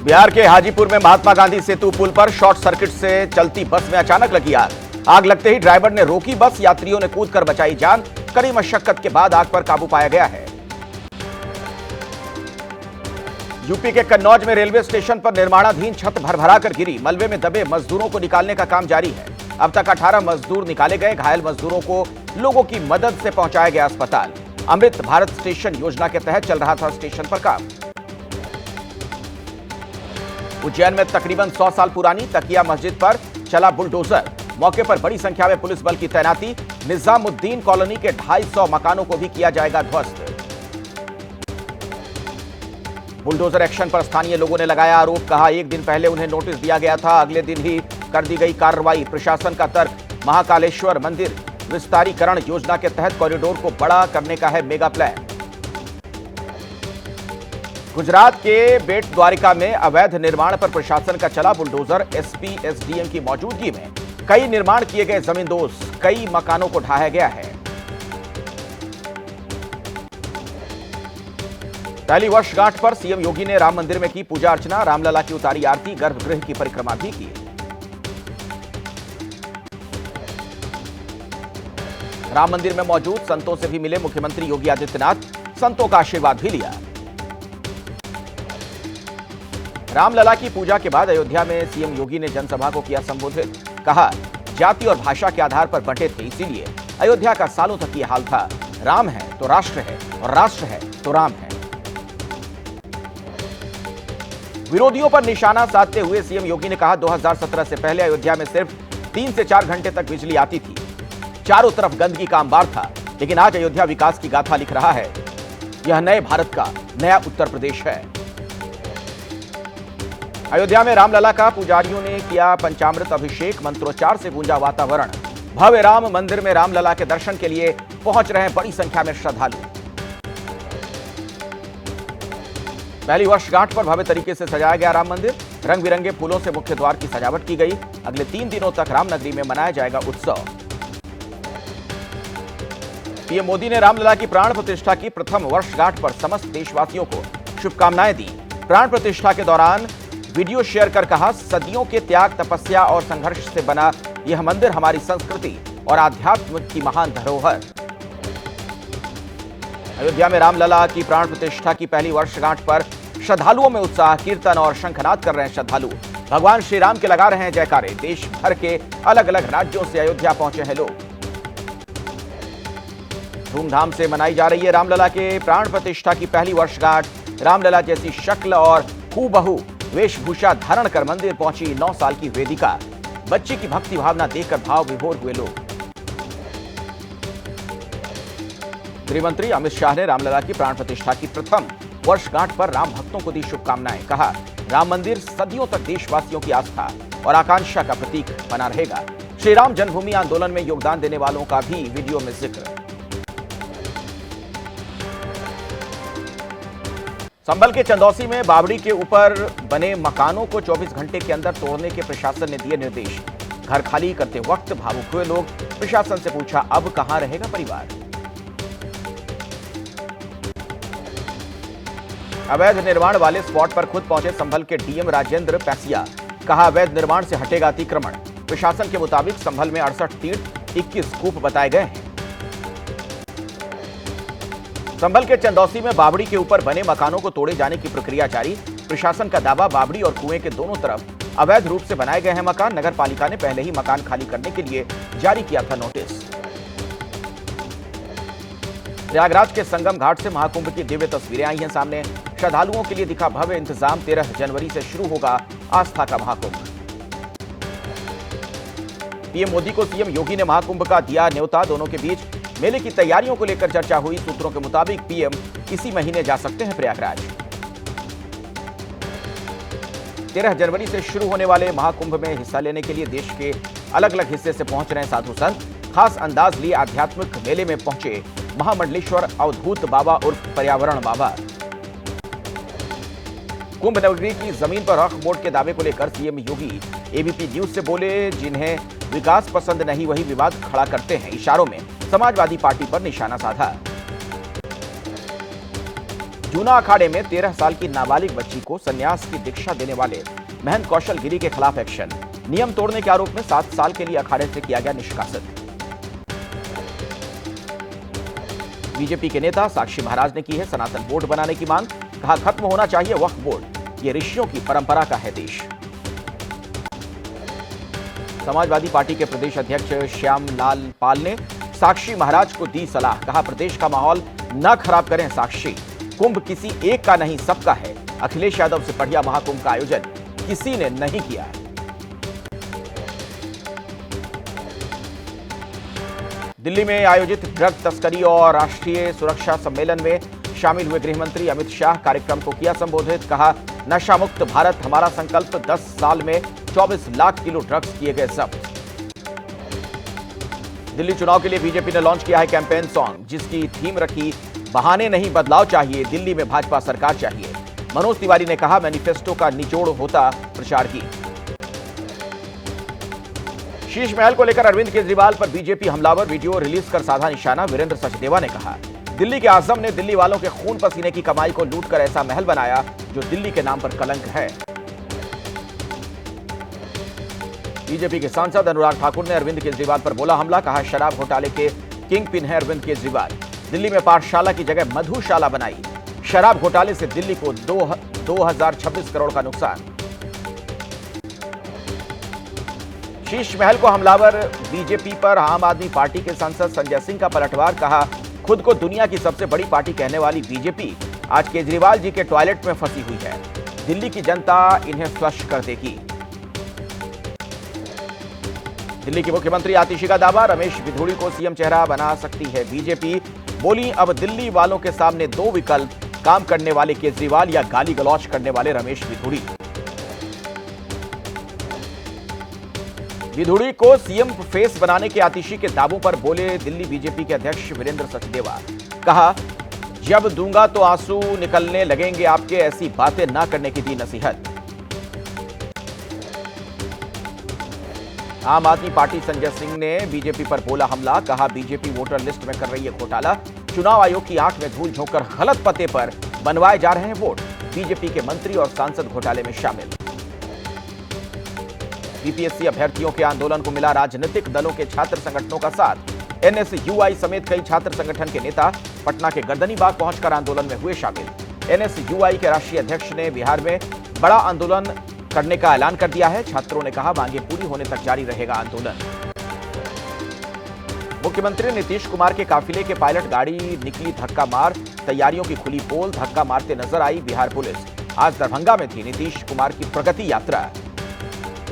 बिहार के हाजीपुर में महात्मा गांधी सेतु पुल पर शॉर्ट सर्किट से चलती बस में अचानक लगी आग। आग लगते ही ड्राइवर ने रोकी बस, यात्रियों ने कूदकर बचाई जान। कड़ी मशक्कत के बाद आग पर काबू पाया गया है। यूपी के कन्नौज में रेलवे स्टेशन पर निर्माणाधीन छत भरभरा कर गिरी। मलबे में दबे मजदूरों को निकालने का काम जारी है। अब तक 18 मजदूर निकाले गए। घायल मजदूरों को लोगों की मदद से पहुंचाया गया अस्पताल। अमृत भारत स्टेशन योजना के तहत चल रहा था स्टेशन पर काम। उज्जैन में तकरीबन 100 साल पुरानी तकिया मस्जिद पर चला बुलडोजर। मौके पर बड़ी संख्या में पुलिस बल की तैनाती। निजामुद्दीन कॉलोनी के 250 मकानों को भी किया जाएगा ध्वस्त। बुलडोजर एक्शन पर स्थानीय लोगों ने लगाया आरोप। कहा, एक दिन पहले उन्हें नोटिस दिया गया था, अगले दिन ही कर दी गई कार्रवाई। प्रशासन का तर्क, महाकालेश्वर मंदिर विस्तारीकरण योजना के तहत कॉरिडोर को बड़ा करने का है मेगा प्लान। गुजरात के बेट द्वारिका में अवैध निर्माण पर प्रशासन का चला बुलडोजर। एसपी एसडीएम की मौजूदगी में कई निर्माण किए गए जमींदोज। कई मकानों को ढाया गया है। पहली वर्षगांठ पर सीएम योगी ने राम मंदिर में की पूजा अर्चना। रामलला की उतारी आरती, गर्भगृह की परिक्रमा भी की। राम मंदिर में मौजूद संतों से भी मिले मुख्यमंत्री योगी आदित्यनाथ। संतों का आशीर्वाद भी लिया। रामलला की पूजा के बाद अयोध्या में सीएम योगी ने जनसभा को किया संबोधित। कहा, जाति और भाषा के आधार पर बंटे थे, इसीलिए अयोध्या का सालों तक ये हाल था। राम है तो राष्ट्र है और राष्ट्र है तो राम है। विरोधियों पर निशाना साधते हुए सीएम योगी ने कहा, 2017 से पहले अयोध्या में सिर्फ 3 से 4 घंटे तक बिजली आती थी। चारों तरफ गंदगी का अंबार था, लेकिन आज अयोध्या विकास की गाथा लिख रहा है। यह नए भारत का नया उत्तर प्रदेश है। अयोध्या में रामलला का पुजारियों ने किया पंचामृत अभिषेक। मंत्रोच्चार से गूंजा वातावरण। भव्य राम मंदिर में रामलला के दर्शन के लिए पहुंच रहे हैं बड़ी संख्या में श्रद्धालु। पहली वर्षगांठ पर भव्य तरीके से सजाया गया राम मंदिर। रंग बिरंगे फूलों से मुख्य द्वार की सजावट की गई। अगले 3 दिनों तक रामनगरी में मनाया जाएगा उत्सव। पीएम मोदी ने रामलला की प्राण प्रतिष्ठा की प्रथम वर्षगांठ पर समस्त देशवासियों को शुभकामनाएं दी। प्राण प्रतिष्ठा के दौरान वीडियो शेयर कर कहा, सदियों के त्याग, तपस्या और संघर्ष से बना यह मंदिर हमारी संस्कृति और आध्यात्म की महान धरोहर। अयोध्या में रामलला की प्राण प्रतिष्ठा की पहली वर्षगांठ पर श्रद्धालुओं में उत्साह। कीर्तन और शंखनाद कर रहे हैं श्रद्धालु। भगवान श्री राम के लगा रहे हैं जयकारे। देश भर के अलग अलग राज्यों से अयोध्या पहुंचे हैं लोग। धूमधाम से मनाई जा रही है रामलला के प्राण प्रतिष्ठा की पहली वर्षगांठ। रामलला जैसी शक्ल और हूबहू वेशभूषा धारण कर मंदिर पहुंची 9 साल की वेदिका। बच्ची की भक्ति भावना देखकर भाव विभोर हुए लोग। गृहमंत्री अमित शाह ने रामलला की प्राण प्रतिष्ठा की प्रथम वर्षगांठ पर राम भक्तों को दी शुभकामनाएं। कहा, राम मंदिर सदियों तक देशवासियों की आस्था और आकांक्षा का प्रतीक बना रहेगा। श्री राम जन्मभूमि आंदोलन में योगदान देने वालों का भी वीडियो में जिक्र। संभल के चंदौसी में बावड़ी के ऊपर बने मकानों को 24 घंटे के अंदर तोड़ने के प्रशासन ने दिए निर्देश। घर खाली करते वक्त भावुक हुए लोग। प्रशासन से पूछा, अब कहां रहेगा परिवार। अवैध निर्माण वाले स्पॉट पर खुद पहुंचे संभल के डीएम राजेंद्र पैसिया। कहा, अवैध निर्माण से हटेगा अतिक्रमण। प्रशासन के मुताबिक संभल में 68 तीर्थ, 21 कूप बताए गए हैं। संभल के चंदौसी में बावड़ी के ऊपर बने मकानों को तोड़े जाने की प्रक्रिया जारी। प्रशासन का दावा, बावड़ी और कुएं के दोनों तरफ अवैध रूप से बनाए गए हैं मकान। नगर पालिका ने पहले ही मकान खाली करने के लिए जारी किया था नोटिस। प्रयागराज के संगम घाट से महाकुंभ की दिव्य तस्वीरें आई हैं सामने। श्रद्धालुओं के लिए दिखा भव्य इंतजाम। 13 जनवरी से शुरू होगा आस्था का महाकुंभ। पीएम मोदी को सीएम योगी ने महाकुंभ का दिया न्योता। दोनों के बीच मेले की तैयारियों को लेकर चर्चा हुई। सूत्रों के मुताबिक पीएम इसी महीने जा सकते हैं प्रयागराज। 13 जनवरी से शुरू होने वाले महाकुंभ में हिस्सा लेने के लिए देश के अलग अलग हिस्से से पहुंच रहे साधु संत। खास अंदाज लिए आध्यात्मिक मेले में पहुंचे महामंडलेश्वर अवधूत बाबा उर्फ पर्यावरण बाबा। कुंभ नगरी की जमीन पर वक्फ बोर्ड के दावे को लेकर सीएम योगी एबीपी न्यूज से बोले, जिन्हें विकास पसंद नहीं वही विवाद खड़ा करते हैं। इशारों में समाजवादी पार्टी पर निशाना साधा। जूना अखाड़े में 13 साल की नाबालिग बच्ची को संन्यास की दीक्षा देने वाले महंत कौशल गिरी के खिलाफ एक्शन। नियम तोड़ने के आरोप में 7 साल के लिए अखाड़े से किया गया निष्कासित। बीजेपी के नेता साक्षी महाराज ने की है सनातन बोर्ड बनाने की मांग। कहा, खत्म होना चाहिए वक्फ बोर्ड, ये ऋषियों की परंपरा का है देश। समाजवादी पार्टी के प्रदेश अध्यक्ष श्यामलाल पाल ने साक्षी महाराज को दी सलाह। कहा, प्रदेश का माहौल न खराब करें साक्षी, कुंभ किसी एक का नहीं सबका है। अखिलेश यादव से बढ़िया महाकुंभ का आयोजन किसी ने नहीं किया। दिल्ली में आयोजित ड्रग तस्करी और राष्ट्रीय सुरक्षा सम्मेलन में शामिल हुए गृहमंत्री अमित शाह कार्यक्रम को किया संबोधित। कहा, नशा मुक्त भारत हमारा संकल्प, 10 साल में 24 लाख किलो ड्रग्स किए गए जब्त। दिल्ली चुनाव के लिए बीजेपी ने लॉन्च किया है कैंपेन सॉन्ग, जिसकी थीम रखी बहाने नहीं बदलाव चाहिए, दिल्ली में भाजपा सरकार चाहिए। मनोज तिवारी ने कहा, मैनिफेस्टो का निचोड़ होता प्रचार की। शीश महल को लेकर अरविंद केजरीवाल पर बीजेपी हमलावर, वीडियो रिलीज कर साधा निशाना। वीरेंद्र सचदेवा ने कहा, दिल्ली के आजम ने दिल्ली वालों के खून पसीने की कमाई को लूटकर ऐसा महल बनाया जो दिल्ली के नाम पर कलंक है। बीजेपी के सांसद अनुराग ठाकुर ने अरविंद केजरीवाल पर बोला हमला। कहा, शराब घोटाले के किंग पिन है अरविंद केजरीवाल, दिल्ली में पाठशाला की जगह मधुशाला बनाई। शराब घोटाले से दिल्ली को 2026 करोड़ का नुकसान। शीश महल को हमलावर बीजेपी पर आम आदमी पार्टी के सांसद संजय सिंह का पलटवार। कहा, खुद को दुनिया की सबसे बड़ी पार्टी कहने वाली बीजेपी आज केजरीवाल जी के टॉयलेट में फंसी हुई है। दिल्ली की जनता इन्हें फ्लश कर देगी। दिल्ली की मुख्यमंत्री आतिशी का दावा, रमेश बिधूड़ी को सीएम चेहरा बना सकती है बीजेपी। बोली, अब दिल्ली वालों के सामने 2 विकल्प, काम करने वाले केजरीवाल या गाली गलौज करने वाले रमेश बिधूड़ी। बिधूड़ी को सीएम फेस बनाने के आतिशी के दावों पर बोले दिल्ली बीजेपी के अध्यक्ष वीरेंद्र सचदेवा। कहा, जब दूंगा तो आंसू निकलने लगेंगे आपके, ऐसी बातें ना करने की दी नसीहत। आम आदमी पार्टी संजय सिंह ने बीजेपी पर बोला हमला। कहा, बीजेपी वोटर लिस्ट में कर रही है घोटाला, चुनाव आयोग की आंख में धूल झोंककर गलत पते पर बनवाए जा रहे हैं वोट। बीजेपी के मंत्री और सांसद घोटाले में शामिल। बीपीएससी अभ्यर्थियों के आंदोलन को मिला राजनीतिक दलों के छात्र संगठनों का साथ। एनएसयूआई समेत कई छात्र संगठन के नेता पटना के गर्दनीबाग पहुंचकर आंदोलन में हुए शामिल। एनएसयूआई के राष्ट्रीय अध्यक्ष ने बिहार में बड़ा आंदोलन करने का ऐलान कर दिया है। छात्रों ने कहा, मांगे पूरी होने तक जारी रहेगा आंदोलन। मुख्यमंत्री नीतीश कुमार के काफिले के पायलट गाड़ी निकली धक्का मार, तैयारियों की खुली पोल, धक्का मारते नजर आई बिहार पुलिस। आज दरभंगा में थी नीतीश कुमार की प्रगति यात्रा।